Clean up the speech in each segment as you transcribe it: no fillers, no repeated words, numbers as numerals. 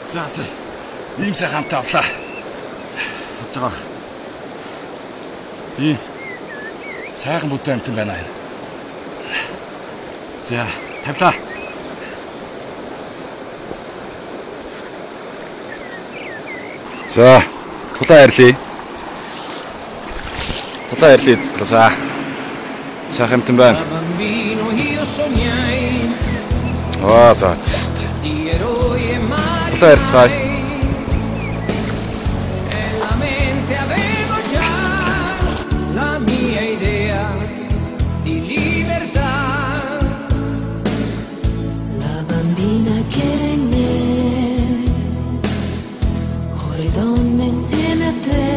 За ийм сайхан хамтаа авлаа. Харж байгаа. Ийм сайхан бүдүүн амт юм байна. За тавлаа. За тулаа арилъя. Tutta erlit, sa hämtän bään. Oh, taatst. Tutta erlit kai. La bambina che regna, ore donne insieme a te.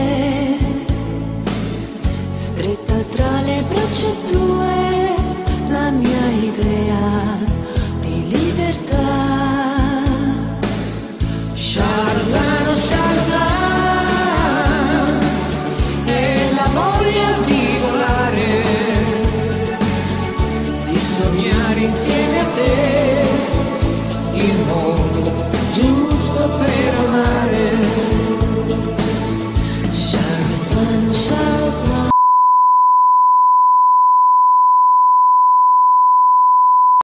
Stretta tra le braccia tue, la mia idea di libertà. Shahrazad, Shahrazad, e la voglia di volare, di sognare insieme a te.